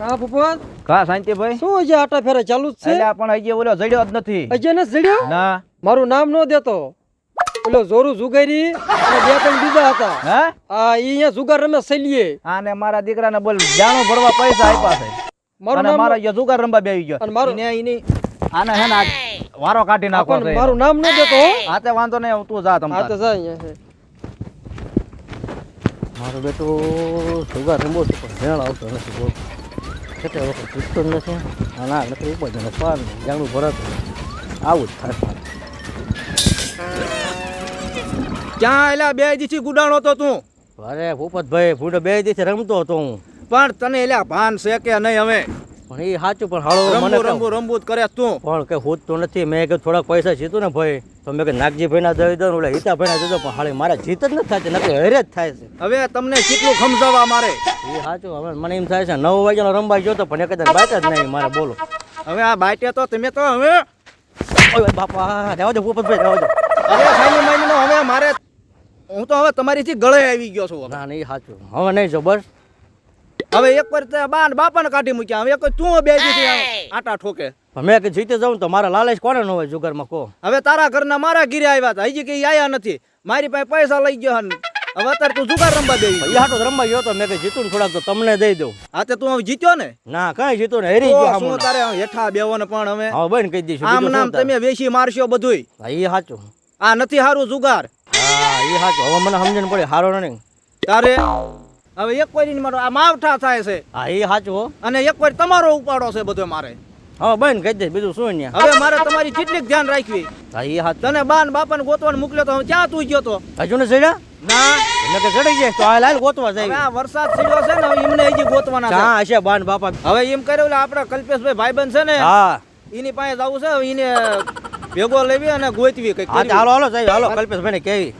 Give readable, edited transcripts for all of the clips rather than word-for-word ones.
કા ભૂપત કા શાંતિભાઈ શું હજી આટા ફેરા ચાલુ જ છે એટલે પણ હજી ઓલો જડ્યો જ નથી હજી ન જડ્યો ના મારું નામ નો દેતો ઓલો જોરું જુગારી અને બે ત્રણ બીજા હતા હે આ ઈ અહીંયા જુગાર રમે સલીએ આને મારા દીકરાને બોલ જાણો ભરવા પૈસા આપ્યા છે મારું અને નામ મારા યો જુગાર રંબા બેહી ગયો અને મારું ઈની આને હે ને આજ વારો કાઢી નાખો પણ છે મારું નામ ન દેતો હો. હા તે વાંધો નહીં તું જા તમ હા તો જા અહીંયા છે મારો બેટો જુગાર રમવો છે પણ ભેળ આવતો નથી બોલ કેટલા વખત જીતતો નથી ના નથી ઉપર જને પાર જાણું ભરત આવું જ થાય ક્યાં એલા બે દીથી ગુડાણો તો તું અરે ભૂપતભાઈ ફૂટો બે દિવસે રમતો હતો હું પણ તને એલા ભાન છે કે નહીં હવે પણ એ સાચું પણ હાળો મને રંબુ જ કરે તું પણ કઈ હોત તો નથી મેં કે થોડાક પૈસા જીતું ને ભાઈ તો મેં કે નાગજીભાઈ ના દઈ દઉં ઓલા હિતા ભાઈ ના દઈ દઉં પણ હાલે મારા જીત જ નથી થાય નકર હેરે જ થાય છે હવે તમને કેટલું ખમજાવા મારે એ સાચું હવે મને એમ થાય છે 9 વાગ્યાનો રમવા ગયો તો પણ એક જ બાત જ નહીં મારે બોલો હવે આ બાટે તો તમે તો હવે ઓય બાપા રહેવા દો ભૂપતભાઈ રહેવા દો હવે સાની માની હવે મારે હું તો હવે તમારીથી ગળે આવી ગયો છું ના નહીં સાચું હવે નહીં જો બસ હવે એક વાર તે બાપાને કાઢી મૂક્યા હવે કોઈ તું બે દીધી આટા ઠોકે પણ મેં કે જીતે જાઉં તો મારા લાલચ કોને ન હોય જુગારમાં કહો હવે તારા ઘરના મારા ઘીરે આવ્યા હતા હજી કઈ આયા નથી મારી પાસે પૈસા લઈ ગયો હન હવે અત્યારે તું જુગાર રમવા દેવી એ હાટો રમવા ગયો તો મેં કે જીતું ને થોડાક તો તમને દઈ દઉં હા તે તું હવે જીત્યો ને ના કઈ જીતું ને હેરી ગયો શું તારે હેઠા બેવો ને પણ હવે હા બેન કહી દઈશું આમ નામ તમે વેસી મારશો બધુંય એ સાચું આ નથી હારું જુગાર હા એ સાચું હવે મને સમજણ પડે હારો નહીં તારે હવે એક વાર મારો આ માવઠા થાય છે હા એ સાચું હો અને એક વાર તમારો ઉપાડો છે બધો મારે હા બેન કહી દઈશ બીજું શું ને હવે મારે તમારી કેટલીક ધ્યાન રાખવી હા એ સાચું તને બાન બાપાને ગોતવાને મોકલ્યો તો હવે ક્યાં તું ગયો તો હજુ ને ચડ્યા ના એટલે કે ચડી જાય તો આ લાલ ગોતવા હવે જાય આ વરસાદ સીડ્યો છે ને હવે એમને હજી ગોતવાના છે હા હશે બાન બાપા હવે એમ કર્યું એટલે આપડા કલ્પેશભાઈ ભાઈબંધ છે ને હા એની પાસે જવું છે એને ભેગો લેવી અને ગોતવી કઈક હા હાલો હાલો સાહેબ હાલો કલ્પેશભાઈ ને કેવી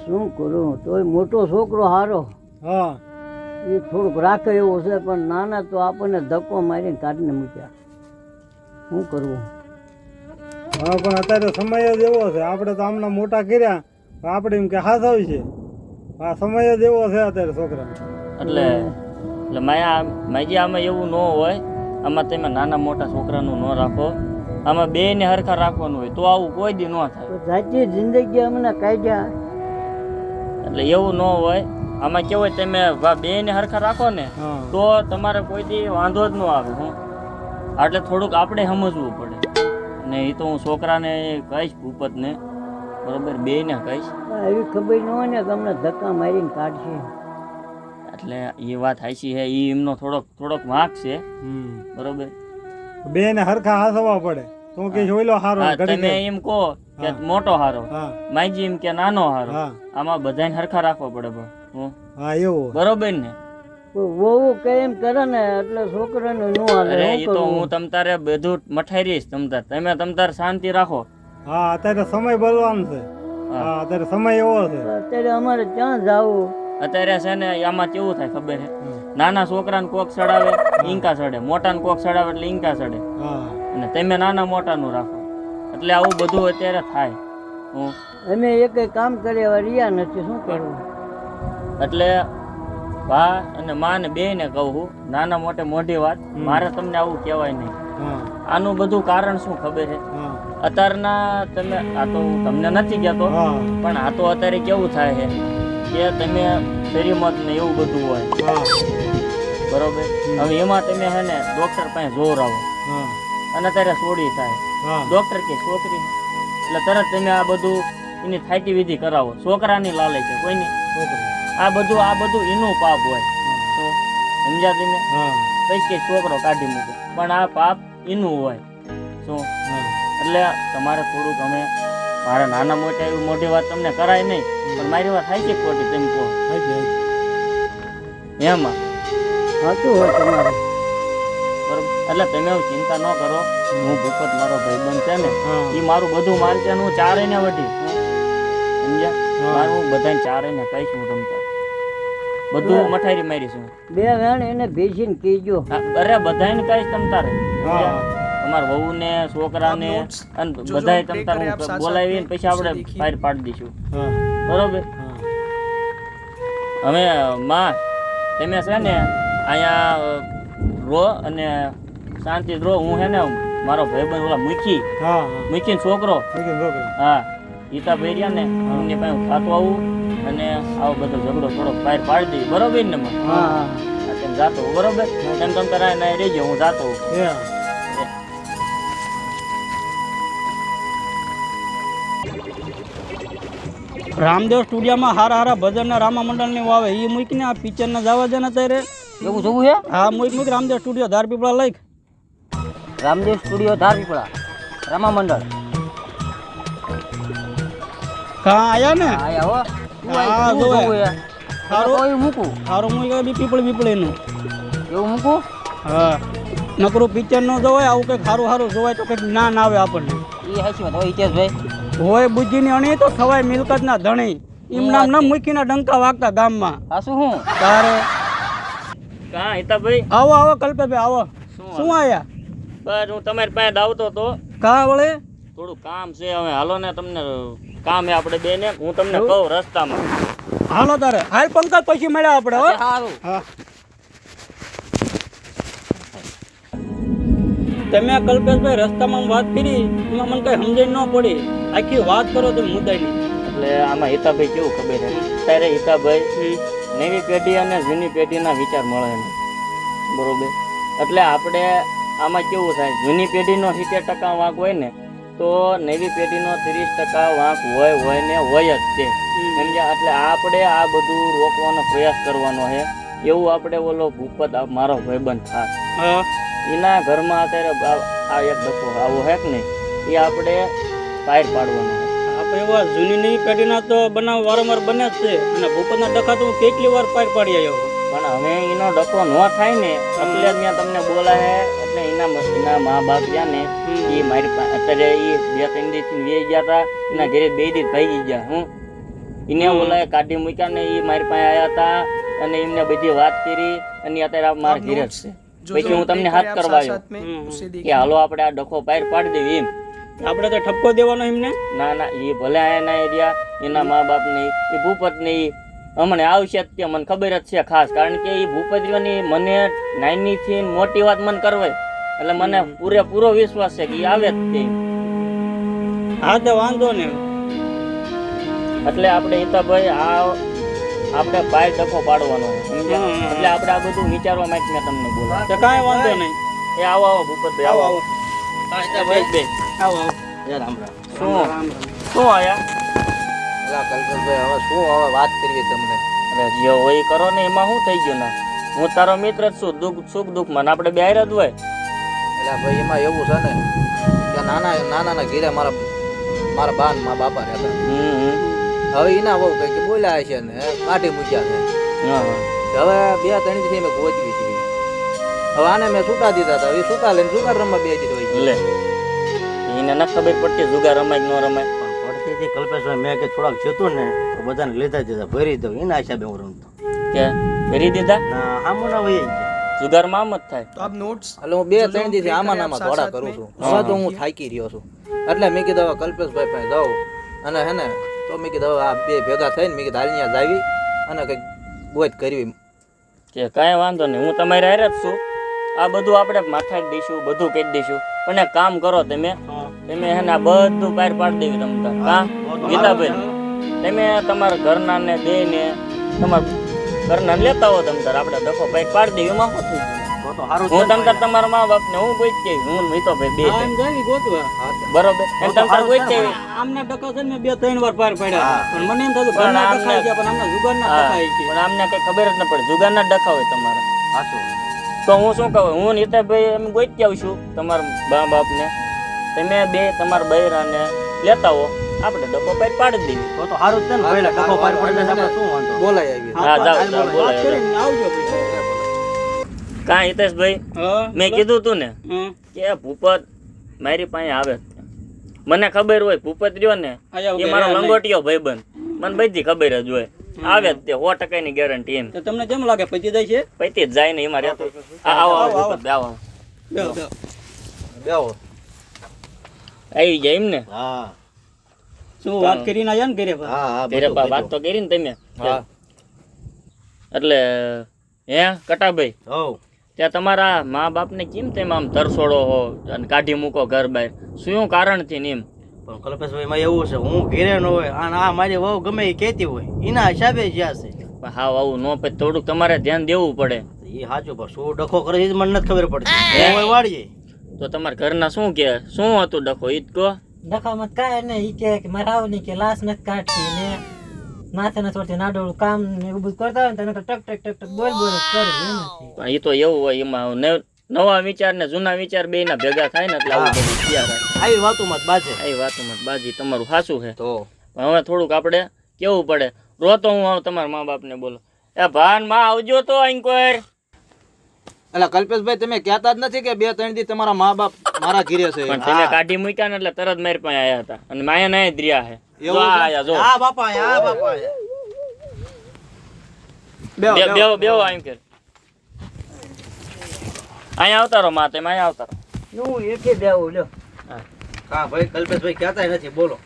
શું કરું તોય મોટો છોકરો હારો હા એ થોડુંક રાખે એવું છે પણ નાના તો આપણને ધક્કો મારીને કાઢીને મૂક્યા શું કરવું હા પણ અત્યારે સમય જ એવો છે આપણે તો આમના મોટા કર્યા આપણે એમ કે હાથ આવી છે આ સમય જ એવો છે અત્યારે છોકરા એટલે માજી આમાં એવું ન હોય આમાં તમે નાના મોટા છોકરાનું ન રાખો આમાં બે ને હરખા રાખવાનું હોય તો આવું કોઈ દી ન થાય સાચી જિંદગી અમને કાઢ્યા એટલે એવું ન હોય આમાં કેવું હોય તમે બે ને હરખા રાખો ને હા તો તમારે કોઈ દી વાંધો જ ન આવે હું એટલે થોડુંક આપણે સમજવું પડે ને એ તો હું છોકરાને કહીશ ભૂપતને બરોબર બે ને કહીશ એવી ખબર ન હોય ને કે અમને ધક્કા મારીને કાઢશે એટલે એ વાત હાચી છે એ એમનો થોડોક વાંક છે બરોબર બે ને હરખા હાથવા પડે તું કે ઓઈલો હારો હા, ઘડી તમે એમ કહો કે મોટો હારો હા માઈજી એમ કે નાનો હારો હા આમાં બધાને હરખા રાખવા પડે હું હા એવું બરોબર ને વહુ કેમ કરે ને એટલે છોકરાને ન હાલે અરે એ તો હું તમ તારે બધું મઠાઈ રહીશ તમ તાર શાંતિ રાખો હા અત્યારે સમય બોલવાનો છે હા અત્યારે સમય એવો છે અત્યારે અમારે ક્યાં જાવું અત્યારે છે ને આમાં કેવું થાય ખબર છે નાના છોકરાને કોક ચડાવે ઈંકા ચડે મોટાને કોક ચડાવે એટલે ઈંકા ચડે હા અને તમે નાના મોટાનું રાખો એટલે આવું બધું અત્યારે થાય હું અમે એક કામ કર્યા રહ્યા નથી શું કરવું એટલે બા અને માં ને બે ને કહું નાના મોટે મોટી વાત મારે તમને આવું કહેવાય નહીં હા આનું બધું કારણ શું ખબર છે હા અત્યારના તમે આ તો હું તમને નથી કહેતો હા પણ આ તો અત્યારે કેવું થાય છે કે તમે શરીમત ને એવું બધું હોય હા બરોબર હવે એમાં તમે છે ને ડોક્ટર પાસે જોર આવો હા અને અત્યારે સોડી થાય હા ડોક્ટર કે છોકરી એટલે તરત તમે આ બધું એની થાકી વિધિ કરાવો છોકરાની લાલે છે કોઈની છોકરો આ બધું એનું પાપ હોય તો સમજ્યા તમે હા પછી કે છોકરો કાઢી મૂકે પણ આ પાપ એનું હોય શું હા એટલે તમારે થોડુંક અમે મારા નાના મોટા એવી મોટી વાત તમને કરાય નહીં પણ મારી વાત થાય છે ખોટી તેમ કહો એમાં સાચું હોય તમારે બરોબર એટલે તમે હવે ચિંતા ન કરો હું ભૂપત મારો ભાઈબંધ છે ને હા એ મારું બધું માનશે ને હું ચારે ને વઢી સમજ્યા મારું હું બધાને ચારે ને કહીશ હું રમતા બધું મઠારી મારીશું બે વેણ એને ભેસીને કીજો અરે બધાને કહીશ તમ તારે હા તમારા વહુ ને છોકરા ને અને બધાય તમ તારે બોલાવીને પછી આપણે બહાર પાડી દઈશું હા બરોબર હા હવે માં તમે છે ને અહીંયા રો અને શાંતિ રો. હું છે ને મારો ભાઈબંધ ઓલા હા મૂકીને છોકરો છોકરી હા ઈતા ભાઈ રહ્યા ને એમની પાસે હું ખાતો આવું અને આવો બધો ઝઘડો થોડો બહાર પાડી દઈએ બરોબર ને માં? હા તેમ જાતો હોઉં, બરોબર તેમ તમે કરાય ના રહેજો હું જાતો હોઉં. એ રામદેવ સ્ટુડિયોમાં હારા હારા ભજનના રામા મંડળની વાવે એ મૂકીને આ પિક્ચરના જવા દે ને અત્યારે. એવું જોવું છે? હા મૂક રામદેવ સ્ટુડિયો ધારપીપળા લઈ. રામદેવ સ્ટુડિયો ધારપીપળા રામા મંડળ હા આયા ને આયા હો. હા, શું જોવે. જોવું છે? સારું. કોઈ મૂકું સારું મૂક બી પીપળીનું. એવું મૂકું હા નકરું પિક્ચર ન જોવાય, આવું કંઈક સારું સારું જોવાય તો કંઈક જ્ઞાન આવે આપણને. એ હાચી વાત હોય હિતેશભાઈ. હોય બુદ્ધિની અણી તો થવાય મિલકતના ધણી. એમ નામ ન મૂકીને ડંકા વાગતા ગામમાં. આ શું હું તારે કાં હિતાભાઈ આવો આવો કલ્પેભાઈ આવો. શું આયા બસ હું તમારી પાસે આવતો તો કા વળે? થોડું કામ છે. હવે હાલો ને તમને કામ હે આપણે બે ને. હું તમને કહું રસ્તામાં. હાલો તારે હાલ પંકજ પછી મળ્યા આપણે હો. સારું. હા તમે કલ્પેશભાઈ રસ્તામાં વાત કરી એમાં મને કઈ સમજણ ન પડી. આખી વાત કરો તમે મુદ્દાની. એટલે આમાં હિતાભાઈ કેવું ખબર છે ત્યારે હિતાભાઈ નવી પેઢી અને જૂની પેઢીના વિચાર મળે નહીં, બરોબર? એટલે આપણે આમાં કેવું થાય, જૂની પેઢીનો 70% વાંક હોય ને તો નવી પેઢીનો 30% વાંક હોય ને હોય જ તે, સમજ્યા? એટલે આપણે આ બધું રોકવાનો પ્રયાસ કરવાનો છે. એવું આપણે ઓલો ભૂપત મારો ભાઈબંધ ખાસ હા એના ઘરમાં અત્યારે આ એક ડખો આવો હે કે નહીં, એ આપણે બહાર પાડવાનો છે. આપણે એવા જૂની નવી પેઢીના તો બનાવ વારંવાર બને જ છે અને ભૂપતના ડખા તો હું કેટલી વાર પાર પાડી આવ્યો. પણ હવે એનો ડખો ન થાય ને એટલે ત્યાં તમને બોલાવે. એટલે એના મા બાપ ગયા ને એ મારી પાસે અત્યારે એ 2-3 દિવસથી વેઈ ગયા હતા. એના ઘરે 2 દિવસ ભાગી ગયા. હું એને બોલાવે કાઢી મૂક્યા ને એ મારી પાસે આવ્યા હતા અને એમને બધી વાત કરી અને અત્યારે મારા ઘરે જ છે. પછી હું તમને હાથ કરવા આવ્યો કે હાલો આપણે આ ડખો બહાર પાડી દેવી એમ. આપણે તો ઠપકો દેવાનો એમને. ના ના એ ભલે આયા ના એરિયા એના મા બાપ નહીં, એ ભૂપત નહીં હમણાં આવશે જ તે મને ખબર જ છે ખાસ. કારણ કે એ ભૂપતિઓની મને નાનીથી મોટી વાત મને કરવાય એટલે મને પૂરેપૂરો વિશ્વાસ છે કે એ આવે જ તે. હા તો વાંધો ને. એટલે આપણે હિતાભાઈ આપણે બહાર ડખો પાડવાનો છે, સમજ્યા? એટલે આપણે આ બધું વિચારવા માટે મેં તમને બોલાવ્યા. તો કાંઈ વાંધો નહીં. એ આવો આવો ભૂપતભાઈ આવો આવો. આવો આવો. રામ રામ. શું આયા એલા કલ્પેશભાઈ હવે શું હવે વાત કરવી તમને? અરે જે હોય એ કરો ને એમાં શું થઈ ગયું? ના હું તારો મિત્ર જ છું, સુખ દુઃખમાં આપણે બે હારે જ હોય. એટલે ભાઈ એમાં એવું છે ને કે નાના ઘીરે મારા બા ને મારા બાપા રહેતા. હવે એના બહુ કઈ બોલ્યા છે ને કાઢી મૂક્યા છે. હવે 2-3 દિવસથી મેં ગોતવી છે. હવે આને મેં છૂટા દીધા હતા. એ છૂટા લઈને જુગાર રમવા બે દીધો. લે એને ન ખબર પડતી જુગાર રમાય કે ન રમાય. પણ પડતી કલ્પેશભાઈ મેં કે થોડાક જતું ને તો બધાને લીધા દીધા ભરી દઉં એના હિસાબે હું રમતો. કે કરી દીધા ના આમ ના વહી ગયા. જુગારમાં આમ જ થાય. એટલે હું 2-3 દિવસથી આમાં ધોળા કરું છું. હવે તો હું થાકી રહ્યો છું. એટલે મેં કીધું હવે કલ્પેશભાઈ પાસે જાઉં અને હે ને તો મેં કીધું હવે આ બે ભેગા થઈને મેં કીધું હાલ ત્યાં જાવી અને કંઈક ગોત કરવી. કે કાંઈ વાંધો નહીં, હું તમારી હારે જ છું. આ બધું આપણે માથા જ દઈશું, બધું કહી દઈશું. પણ એક કામ કરો તમે હે ને આ બધું બહાર પાડી દેવી તમતા. હા ગીતાભાઈ તમે તમારા ઘરના ને બે ને તમારા ઘરના લેતા હો તમતાર આપણે ડખો બહાર પાડી દેવી. એમાં શું થયું? તો સારું હું તમતાર તમારા મા બાપ ને હું ગોઈ જ હું મિતોભાઈ બે આમ જાવી ગોતવા. બરોબર એમ તમતાર ગોઈ જ આમના ડખા છે ને 2-3 વાર પાર પડ્યા. પણ મને એમ થતું ઘરના ડખા છે પણ આમના જુગારના ડખા છે. પણ આમને કઈ ખબર જ ન પડે જુગારના ડખા હોય તમારા. સાચું. તો હું શું કહું, હું નીતાભાઈ એમ ગોઈ જ આવું તમારા બા બાપ ને તમે બે તમારા બૈરાને લેતા હો આપણે ડખો પાર પાડી દેવી. તો સારું જ છે ને પહેલા ડખો પાર પડે આપણે શું વાંધો. બોલાય આવી. હા જાઓ જાઓ વાત બોલાય કરીને આવજો પછી. કાં હિતેશભાઈ હા મેં કીધું તું ને હમ. કે ભૂપત મારી પાસે આવે. મને ખબર હોય ભૂપત રહ્યો ને આયા એ મારો લંગોટિયો ભાઈબંધ, મને બધી ખબર જ હોય. આવે જ તે 100% ની ગેરંટી એમ. તો તમને કેમ લાગે પચી જાય છે? પૈતી જ જાય ને એમાં રહેતો. આવો આવો ભૂપત આવો બેહો, બેહો. બેહો. આવી જાય એમ ને. હા શું વાત કરીને આયા ને ઘરે ભાઈ? હા હા ઘરે વાત તો કરી ને તમે. હા એટલે હે કટાભાઈ હવ ત્યાં તમારા મા બાપને કેમ તેમ આમ તરસોડો હો અને કાઢી મૂકો ઘર બહાર શું કારણથી ને એમ પણ કલ્પેશભાઈ માં એવું છે હું ઘેરે ન હોય અને આ મારી વહુ ગમે એ કહેતી હોય એના હિસાબે જ્યાં છે પણ હાવ આવું ન પછી થોડુંક તમારે ધ્યાન દેવું પડે એ સાચું પણ શું ડખો કરે છે એ જ મને નથી ખબર પડતી હું વાળીએ તો તમારા ઘરના શું કે શું હતું ડખો ઈ જ કહો ડખામાં કાંઈ નહીં ઈ કે મારે આવું નહીં કે લાશ નથી કાઢતી ને માથે નથી વળતી નાડોળું કામ ને એવું બધું કરતા હોય ને તને ટક ટક ટક ટક બોલ બોલ જ કરે એનાથી. પણ એ તો એવું હોય એમાં નવા વિચાર ને જૂના વિચાર બે ના ભેગા થાય ને એટલે આવું બધું થયા રાખે. આવી વાતોમાં જ બાજે એ વાતોમાં બાજી તમારું સાચું છે તો પણ હવે થોડુંક આપણે કેવું પડે રોતો હું આવું તમારા મા બાપને બોલો એ ભાન માં આવજો તો અંકોર એટલે કલ્પેશભાઈ તમે કહેતા જ નથી કે 2-3 દી તમારા મા બાપ મારા ઘીરે છે પણ તમે કાઢી મૂક્યા ને એટલે તરત મારી પાસે આયા હતા અને માયા ના જ રહ્યા છે જો આયા જો આ બાપા આ બાપા બેવો બેવો આમ કે અહીંયા આવતા રહો માં તમે અહીંયા આવતા રહો હું એકે દેવું લ્યો. હા ભાઈ કલ્પેશભાઈ કહેતા નથી બોલો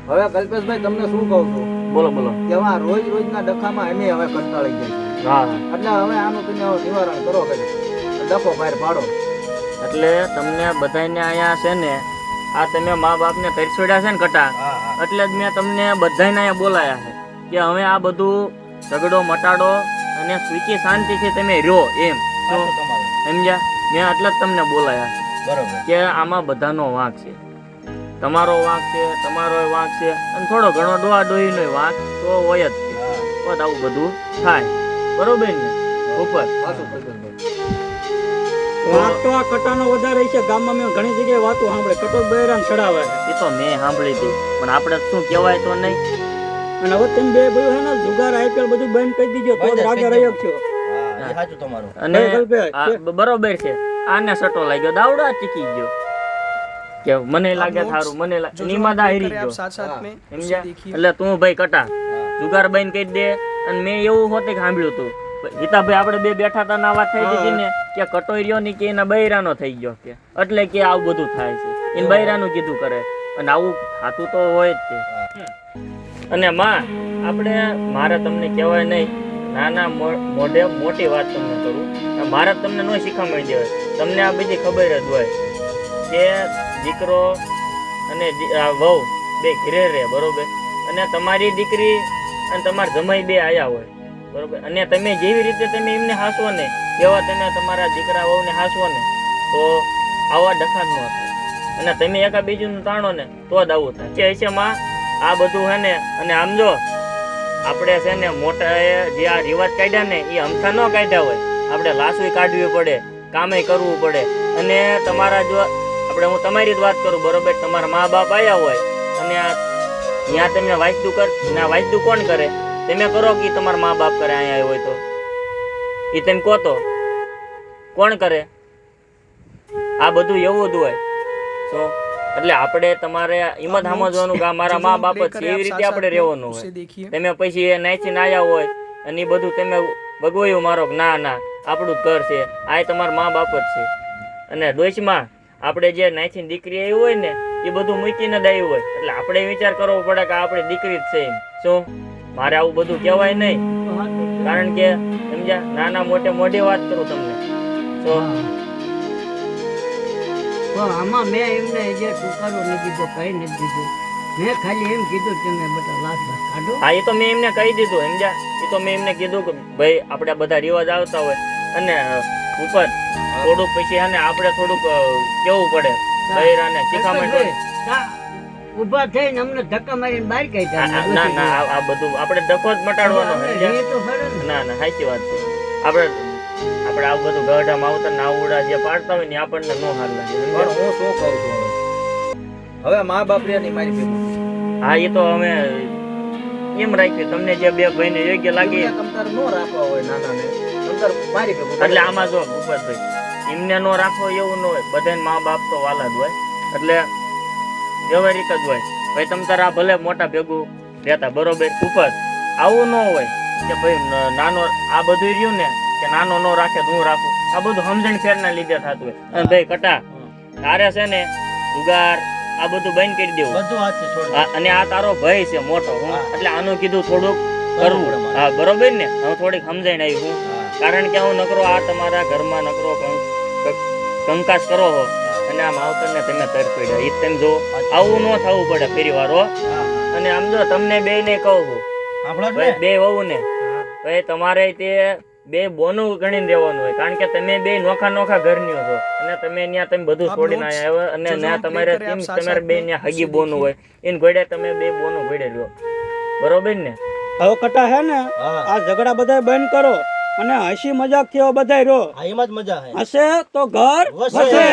હવે કલ્પેશભાઈ તમને શું કહું છું બોલો બોલો કે હવે આ રોજ રોજના ડખામાં અમે હવે કંટાળી ગયા હા છે એટલે હવે આનું તમે હવે નિવારણ કરો કે ડખો બહાર પાડો એટલે તમને બધાને અહીંયા છે ને આ તમે મા બાપને તરછોડ્યા છે ને કટા એટલે જ મેં તમને બધાને અહીંયા બોલાયા છે કે હવે આ બધું ઝઘડો મટાડો અને સુખી શાંતિથી તમે રહ્યો એમ તો સમજ્યા મેં એટલે જ તમને બોલાયા છે બરોબર કે આમાં બધાનો વાંક છે તમારો વાંક છે તમારો વાંક છે અને થોડો ઘણો ડોહા ડોહીનો વાંક તો હોય જ છે તો જ આવું બધું થાય બરોબર ને ઉપર સાચું કલ્પેશભાઈ વાત તો આ કટાનો વધારે છે ગામમાં મેં ઘણી જગ્યાએ વાતો સાંભળે કટો બૈરામ ચડાવે છે એ તો મેં સાંભળી હતી પણ આપણે શું કહેવાય તો નહીં અને હવે તમે બે ભાઈઓ હે ને જુગાર આઈપીએલ બધું બંધ કરી દીજો તો જ રાગે રહ્યો છો હા એ સાચું તમારું અને ભાઈ કલ્પેશ, આ બરોબર છે આને સટો લાગ્યો દાવડા ચીકી ગયો કે મને લાગે થારું મને લાગે નીમાદા હારી ગયો સમજ્યા એટલે તું ભાઈ કટા જુગાર બંધ કરી દે અને મેં એવું હોતે સાંભળ્યું હતું ગીતાભાઈ આપણે બે બેઠા હતા ના વાત થઈ હતી ને કે કટોઈ રહ્યો ની કે એના બૈરાનો થઈ ગયો કે એટલે કે આવું બધું થાય છે એને બૈરાનું કીધું કરે અને આવું થાતું તો હોય જ તે અને માં આપણે મારે તમને કહેવાય નહીં નાના મોઢે મોટી વાત તમને કરું મારે તમને ન શીખામણી દેવાય તમને આ બધી ખબર જ હોય કે દીકરો અને વહુ બે ઘરે રહે બરોબર અને તમારી દીકરી અને તમારા જમાઈ બે આયા હોય બરોબર અને તમે જેવી રીતે તમે એમને હાંસવો ને એવા તમે તમારા દીકરા વહુને હાંસવો ને તો આવા ડખા ન થાય અને તમે એકા બીજું તાણો ને તો જ આવું થાય કે હશે માં આ બધું હે ને અને આમ જો આપણે છે ને મોટા જે આ રિવાજ કાઢ્યા ને એ અમથા ન કાઢ્યા હોય આપણે લાસુય કાઢવી પડે કામે કરવું પડે અને તમારા જો આપણે હું તમારી જ વાત કરું બરોબર તમારા મા બાપ આવ્યા હોય અને ત્યાં તમે વાંચતું કોણ કરે તમે કરો કે તમારા મા બાપ કરે અહીંયા આવ્યો હોય તો એ તમે કહો તો કોણ કરે આ બધું એવું જ હોય તો એટલે આપણે તમારે એમ જ સમજવાનું કે મારા મા બાપ જ છે એવી રીતે આપણે રહેવાનું હોય તમે પછી એ નાચીને આવ્યા હોય અને એ બધું તમે ભગવાયું મારો કે ના ના આપણું જ ઘર છે આ તમારા મા બાપ જ છે અને ડોશમાં આપણે જે નાચીને દીકરી આવી હોય ને એ બધું મૂકીને જ આવી હોય એટલે આપણે વિચાર કરવો પડે કે આપણી દીકરી જ છે એમ શું મારે આવું બધું કહેવાય નહીં કારણ કે સમજ્યા નાના મોટે મોટી વાત કરું તમને તો આમાં મેં એમને જે ટુકારો નહીં દીધો કઈ નથી દીધું મેં ખાલી એમ કીધું કે તમે બધા લાશ બાસ કાઢો. હા એ તો મેં એમને કહી દીધું સમજ્યા એ તો મેં એમને કીધું કે ભાઈ આપણે બધા રિવાજ આવતા હોય અને ઉપર થોડુંક પછી અને આપણે થોડુંક કેવું પડે બૈરાને શિખામણ ઉભા થઈને અમને ધક્કા મારીને બહાર કાઢ્યા. ના ના આ બધું આપણે ડખો જ મટાડવાનો સમજ્યા? એ તો ખરું ને. ના ના સાચી વાત છે આપણે આવું બધું ગઢામાં આવતા નાવડા જે પાડતા હોય ને આપણને નો હાલ લાગે પણ સમજ્યા? હું શું કહું છું હવે મા બાપ રે ની મારી ભેગું હા એ તો અમે એમ રાખ્યું તમને જે બે ભાઈને યોગ્ય લાગે તમતાર નો રાખવા હોય નાના ને તમતાર મારી ભેગું એટલે આમાં જો ભૂપતભાઈ એમને નો રાખવો એવું ન હોય બધાને મા બાપ તો વાલા જ હોય એટલે વ્યવહારિક જ હોય ભાઈ તમ તારા ભલે મોટા ભેગું રહેતા બરોબર ઉપર આવું ન હોય કે ભાઈ નાનો આ બધું રહ્યું ને કે નાનો ન રાખે તો હું રાખું આ બધું સમજણ ફેરના લીધે થતું હોય અને ભાઈ કટા તારે છે ને જુગાર આ બધું બંધ કરી દેવું બધું હાથ છે છોડ હા, અને આ તારો ભય છે મોટો હું હા. એટલે આનું કીધું થોડુંક કરવું કરવું પડે મારે. હા બરોબર ને હું થોડીક સમજાઈને આવી હું કારણ કે હું નકરો આ તમારા ઘરમાં નકરો કંકાસ કરો છો અને આ માવતરને તમે તરફડ્યા એ તમે જો આવું ન થવું પડે ફેરી વાર હો. અને આમ જો તમને બે ને કહું છું આપણે બે વહુ ને ભાઈ તમારે તે બે બોનું ગણીને દેવાનું હોય કારણ કે તમે બે નોખા નોખા ઘરની છો અને તમે ત્યાં તમે બધું છોડીને આવ્યા અને ત્યાં તમારે તમારે બે ત્યાં હગી બોનું હોય એને ઘોડે તમે બે બોનું ઘોડે લો બરોબર ને હવે કટા હે ને હા આ ઝઘડા બધાય બંધ કરો અને હસી મજાક થી બધાય રહો એમાં જ મજા હે હશે તો ઘર વસે. વસે